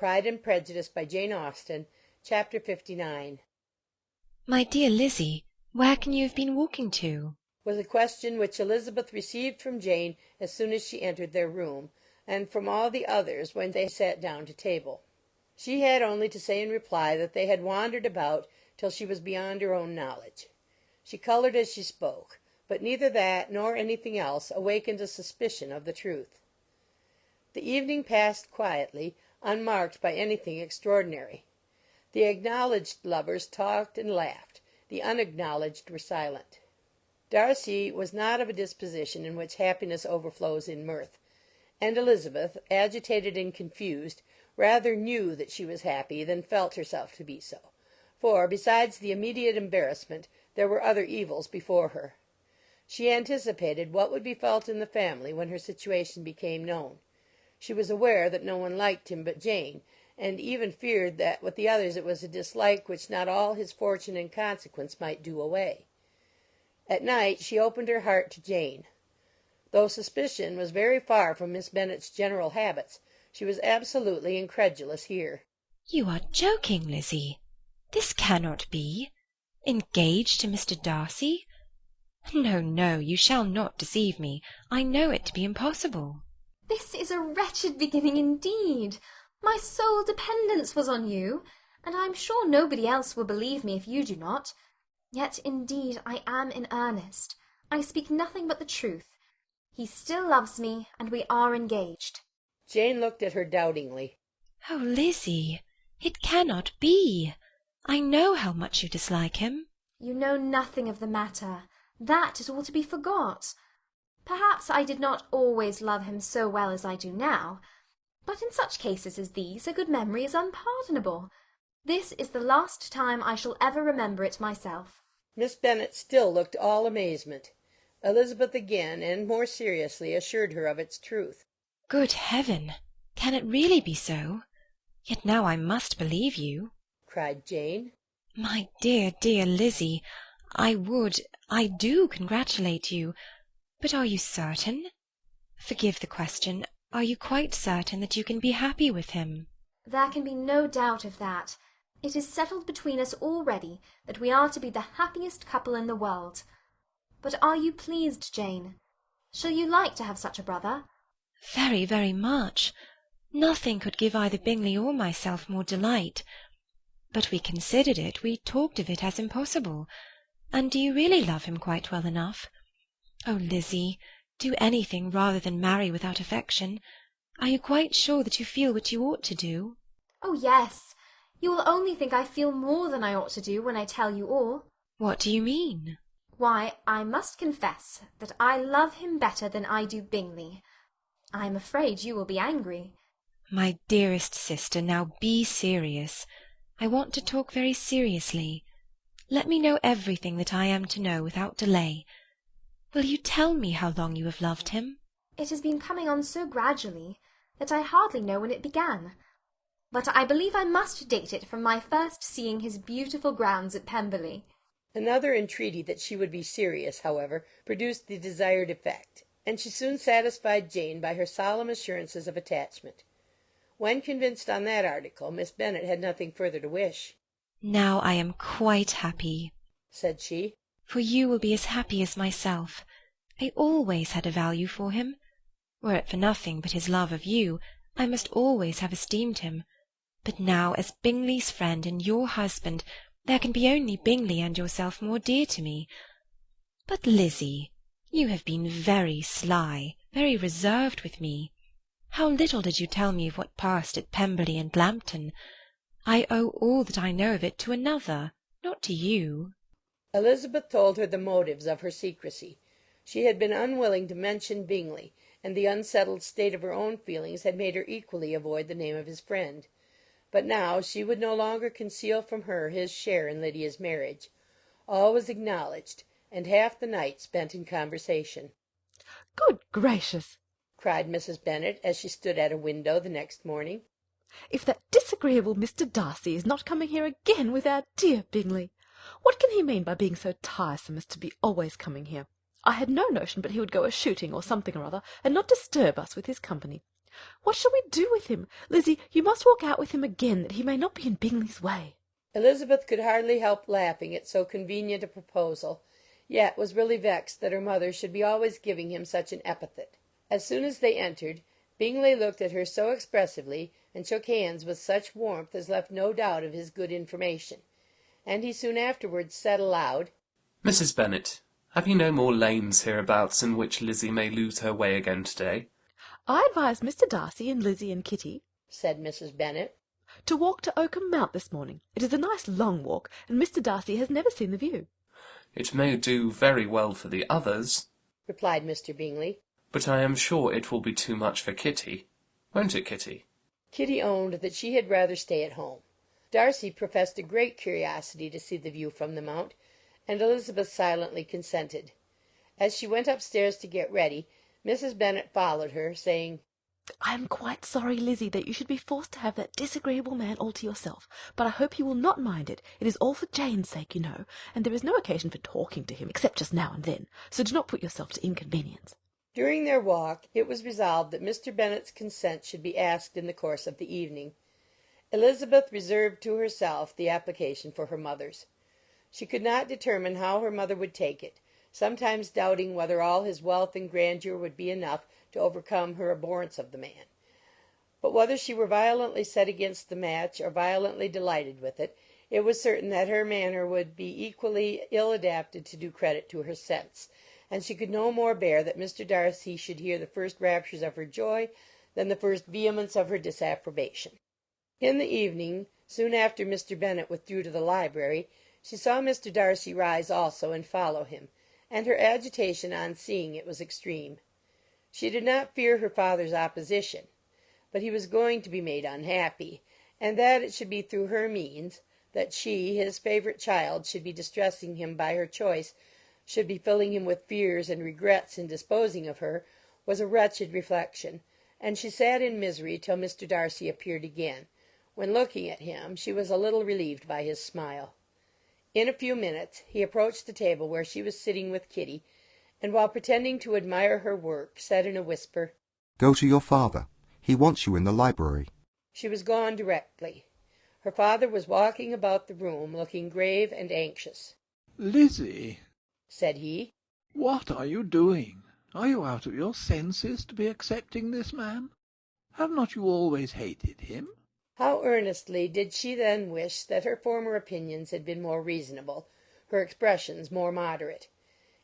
Pride and Prejudice by Jane Austen, Chapter 59. "My dear Lizzie, where can you have been walking to?" was a question which Elizabeth received from Jane as soon as she entered their room, and from all the others when they sat down to table. She had only to say in reply that they had wandered about till she was beyond her own knowledge. She coloured as she spoke, but neither that nor anything else awakened a suspicion of the truth. The evening passed quietly, unmarked by anything extraordinary. The acknowledged lovers talked and laughed; the unacknowledged were silent. Darcy was not of a disposition in which happiness overflows in mirth, and Elizabeth, agitated and confused, rather knew that she was happy than felt herself to be so, for, besides the immediate embarrassment, there were other evils before her. She anticipated what would be felt in the family when her situation became known. She was aware that no one liked him but Jane, and even feared that with the others it was a dislike which not all his fortune and consequence might do away. At night she opened her heart to Jane. Though suspicion was very far from Miss Bennet's general habits, she was absolutely incredulous here. "You are joking, Lizzie. This cannot be. Engaged to Mr. Darcy? No, no, you shall not deceive me. I know it to be impossible." "This is a wretched beginning indeed. My sole dependence was on you, and I am sure nobody else will believe me if you do not. Yet, indeed, I am in earnest. I speak nothing but the truth. He still loves me, and we are engaged." Jane looked at her doubtingly. "Oh, Lizzie, it cannot be. I know how much you dislike him." "You know nothing of the matter. That is all to be forgot. Perhaps I did not always love him so well as I do now, but in such cases as these a good memory is unpardonable. This is the last time I shall ever remember it myself." Miss Bennet still looked all amazement. Elizabeth again, and more seriously, assured her of its truth. "Good heaven! Can it really be so? Yet now I must believe you," cried Jane. "My dear, dear Lizzie, I do congratulate you. But are you certain? Forgive the question. Are you quite certain that you can be happy with him?" "There can be no doubt of that. It is settled between us already that we are to be the happiest couple in the world. But are you pleased, Jane? Shall you like to have such a brother?" "Very, very much. Nothing could give either Bingley or myself more delight. But we considered it, we talked of it as impossible. And do you really love him quite well enough? Oh, Lizzie, do anything rather than marry without affection. Are you quite sure that you feel what you ought to do?" "Oh, yes. You will only think I feel more than I ought to do when I tell you all." "What do you mean?" "Why, I must confess that I love him better than I do Bingley. I am afraid you will be angry." "My dearest sister, now be serious. I want to talk very seriously. Let me know everything that I am to know without delay. Will you tell me how long you have loved him?" "It has been coming on so gradually that I hardly know when it began. But I believe I must date it from my first seeing his beautiful grounds at Pemberley." Another entreaty that she would be serious, however, produced the desired effect, and she soon satisfied Jane by her solemn assurances of attachment. When convinced on that article, Miss Bennet had nothing further to wish. "Now I am quite happy," said she. "for you will be as happy as myself. I always had a value for him. Were it for nothing but his love of you, I must always have esteemed him. But now, as Bingley's friend and your husband, there can be only Bingley and yourself more dear to me. But, Lizzie, you have been very sly, very reserved with me. How little did you tell me of what passed at Pemberley and Lambton! I owe all that I know of it to another, not to you." Elizabeth told her the motives of her secrecy. She had been unwilling to mention Bingley, and the unsettled state of her own feelings had made her equally avoid the name of his friend. But now she would no longer conceal from her his share in Lydia's marriage. All was acknowledged, and half the night spent in conversation. "Good gracious!" cried Mrs. Bennet, as she stood at a window the next morning. "If that disagreeable Mr. Darcy is not coming here again with our dear Bingley! What can he mean by being so tiresome as to be always coming here? I had no notion but he would go a-shooting or something or other, and not disturb us with his company. What shall we do with him? Lizzie, you must walk out with him again, that he may not be in Bingley's way. Elizabeth could hardly help laughing at so convenient a proposal, yet was really vexed that her mother should be always giving him such an epithet. As soon as they entered, Bingley looked at her so expressively, and shook hands with such warmth as left no doubt of his good information, and he soon afterwards said aloud, "Mrs. Bennet, have you no more lanes hereabouts in which Lizzie may lose her way again to-day?" I advise Mr. Darcy and Lizzie and Kitty, said Mrs. Bennet, to walk to Oakham Mount this morning. It is a nice long walk, and Mr. Darcy has never seen the view. "It may do very well for the others," replied Mr. Bingley, "but I am sure it will be too much for Kitty. Won't it, Kitty?" Kitty owned that she had rather stay at home. Darcy professed a great curiosity to see the view from the Mount, and Elizabeth silently consented. As she went upstairs to get ready, Mrs. Bennet followed her, saying, I am quite sorry, Lizzie, that you should be forced to have that disagreeable man all to yourself, but I hope you will not mind it. It is all for Jane's sake, you know, and there is no occasion for talking to him, except just now and then, so do not put yourself to inconvenience. During their walk it was resolved that Mr. Bennet's consent should be asked in the course of the evening. Elizabeth reserved to herself the application for her mother's. She could not determine how her mother would take it, sometimes doubting whether all his wealth and grandeur would be enough to overcome her abhorrence of the man. But whether she were violently set against the match or violently delighted with it, it was certain that her manner would be equally ill adapted to do credit to her sense, and she could no more bear that Mr. Darcy should hear the first raptures of her joy than the first vehemence of her disapprobation. In the evening, soon after Mr. Bennet withdrew to the library, she saw Mr. Darcy rise also and follow him, and her agitation on seeing it was extreme. She did not fear her father's opposition, but he was going to be made unhappy, and that it should be through her means, that she, his favourite child, should be distressing him by her choice, should be filling him with fears and regrets in disposing of her, was a wretched reflection, and she sat in misery till Mr. Darcy appeared again, when, looking at him, she was a little relieved by his smile. In a few minutes he approached the table where she was sitting with Kitty, and while pretending to admire her work, said in a whisper, "Go to your father. He wants you in the library." She was gone directly. Her father was walking about the room, looking grave and anxious. "Lizzie," said he, "what are you doing? Are you out of your senses to be accepting this man? Have not you always hated him?" how earnestly did she then wish that her former opinions had been more reasonable, her expressions more moderate.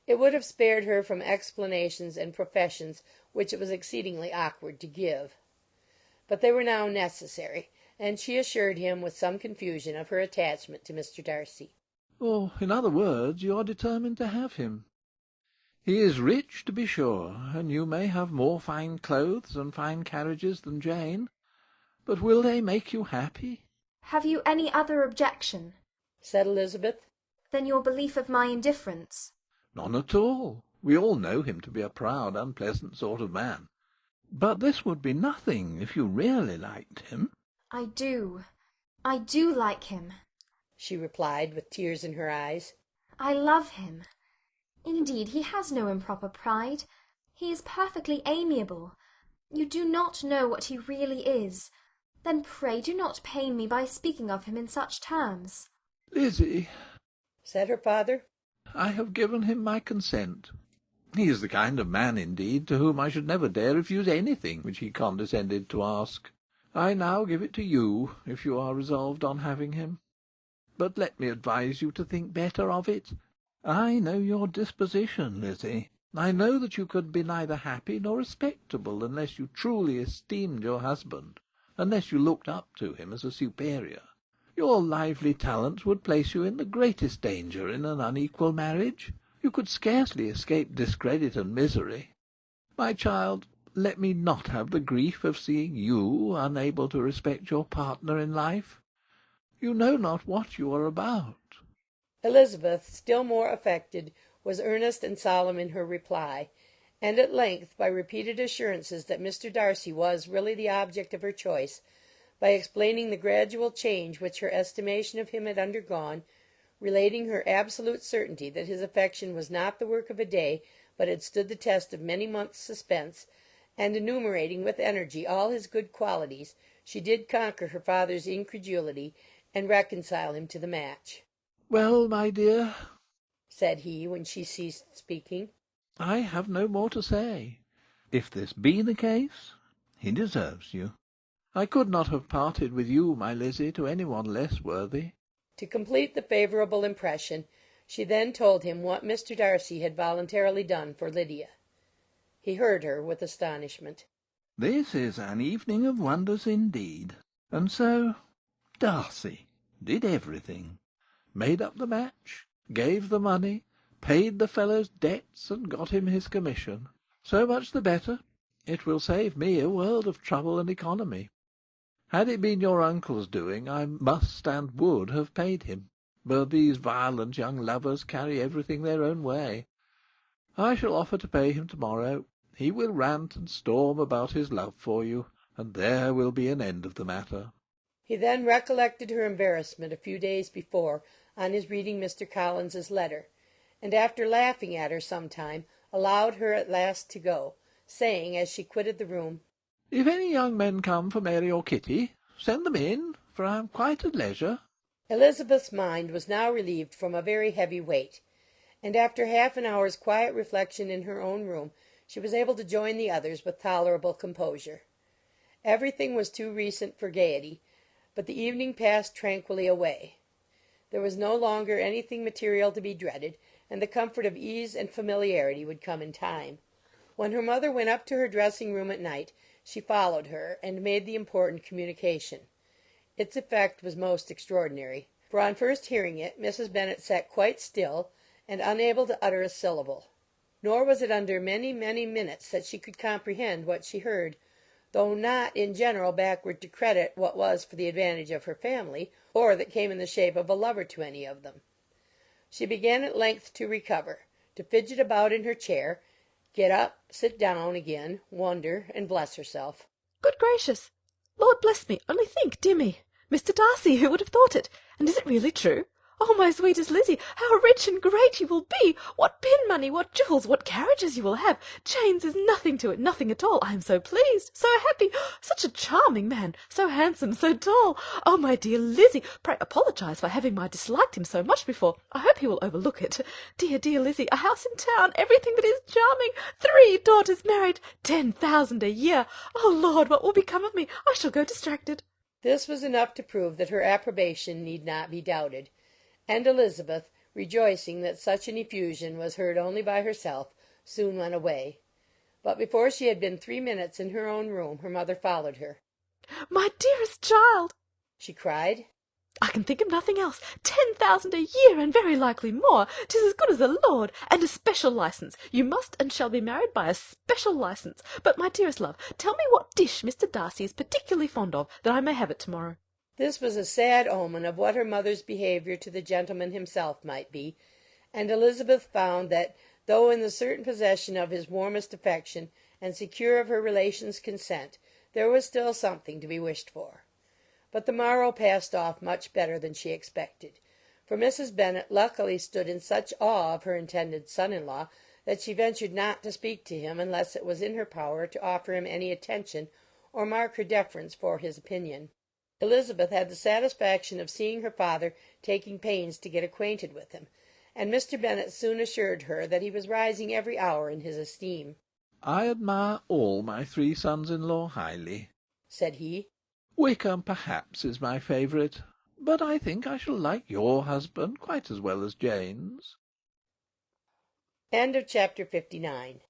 It would have spared her from explanations and professions which it was exceedingly awkward to give. But they were now necessary, and she assured him with some confusion of her attachment to Mr. Darcy. "Oh, in other words, you are determined to have him. He is rich, to be sure, and you may have more fine clothes and fine carriages than Jane, but will they make you happy?" Have you any other objection, said Elizabeth, than your belief of my indifference? "None at all. We all know him to be a proud, unpleasant sort of man. But this would be nothing if you really liked him." I do like him. she replied, with tears in her eyes. I love him. Indeed, he has no improper pride. He is perfectly amiable. You do not know what he really is. Then pray do not pain me by speaking of him in such terms. "Lizzie," said her father, "I have given him my consent. He is the kind of man, indeed, to whom I should never dare refuse anything which he condescended to ask. I now give it to you, if you are resolved on having him. But let me advise you to think better of it. I know your disposition, Lizzie. I know that you could be neither happy nor respectable unless you truly esteemed your husband, unless you looked up to him as a superior. Your lively talents would place you in the greatest danger in an unequal marriage. You could scarcely escape discredit and misery. My child, let me not have the grief of seeing you unable to respect your partner in life. You know not what you are about." Elizabeth, still more affected, was earnest and solemn in her reply, and at length, by repeated assurances that Mr. Darcy was really the object of her choice, by explaining the gradual change which her estimation of him had undergone, relating her absolute certainty that his affection was not the work of a day, but had stood the test of many months' suspense, and enumerating with energy all his good qualities, she did conquer her father's incredulity, and reconcile him to the match. "Well, my dear," said he, when she ceased speaking, "I have no more to say. If this be the case, he deserves you. I could not have parted with you, my Lizzie, to any one less worthy." to complete the favourable impression, she then told him what Mr. Darcy had voluntarily done for Lydia. He heard her with astonishment. "This is an evening of wonders indeed. And so Darcy did everything. Made up the match, gave the money, paid the fellow's debts, and got him his commission. So much the better. It will save me a world of trouble and economy. Had it been your uncle's doing, I must and would have paid him. But these violent young lovers carry everything their own way. I shall offer to pay him to-morrow. He will rant and storm about his love for you, and there will be an end of the matter." He then recollected her embarrassment a few days before on his reading Mr. Collins's letter, and after laughing at her some time, allowed her at last to go, saying, as she quitted the room, "If any young men come for Mary or Kitty, send them in, for I am quite at leisure." Elizabeth's mind was now relieved from a very heavy weight, and after half an hour's quiet reflection in her own room, she was able to join the others with tolerable composure. Everything was too recent for gaiety, but the evening passed tranquilly away. There was no longer anything material to be dreaded, and the comfort of ease and familiarity would come in time. When her mother went up to her dressing-room at night, she followed her, and made the important communication. Its effect was most extraordinary, for on first hearing it, Mrs. Bennet sat quite still, and unable to utter a syllable. Nor was it under many, many minutes that she could comprehend what she heard, though not in general backward to credit what was for the advantage of her family, or that came in the shape of a lover to any of them. She began at length to recover, to fidget about in her chair, get up, sit down again, wonder, and bless herself. Good gracious! Lord bless me! Only think, dear me! Mr. Darcy, who would have thought it? And is it really true? Oh, my sweetest Lizzie, how rich and great you will be! What pin money, what jewels, what carriages you will have! Chains is nothing to it, nothing at all. I am so pleased, so happy! Such a charming man, so handsome, so tall! Oh, my dear Lizzie, pray apologise for having disliked him so much before. I hope he will overlook it. Dear, dear Lizzie, a house in town, everything that is charming, 3 daughters married, 10,000 a year. Oh, Lord, what will become of me? I shall go distracted. This was enough to prove that her approbation need not be doubted, and Elizabeth, rejoicing that such an effusion was heard only by herself, soon went away. But before she had been 3 minutes in her own room, her mother followed her. My dearest child, she cried, I can think of nothing else. 10,000 a year, and very likely more. 'Tis as good as a lord, and a special licence. You must and shall be married by a special licence. But, my dearest love, tell me what dish Mr. Darcy is particularly fond of, that I may have it to-morrow. This was a sad omen of what her mother's behaviour to the gentleman himself might be, and Elizabeth found that, though in the certain possession of his warmest affection, and secure of her relations' consent, there was still something to be wished for. But the morrow passed off much better than she expected, for Mrs. Bennet luckily stood in such awe of her intended son-in-law that she ventured not to speak to him unless it was in her power to offer him any attention or mark her deference for his opinion. Elizabeth had the satisfaction of seeing her father taking pains to get acquainted with him, and Mr. Bennet soon assured her that he was rising every hour in his esteem. "I admire all my 3 sons-in-law highly," said he. "Wickham, perhaps, is my favourite, but I think I shall like your husband quite as well as Jane's." Chapter 59.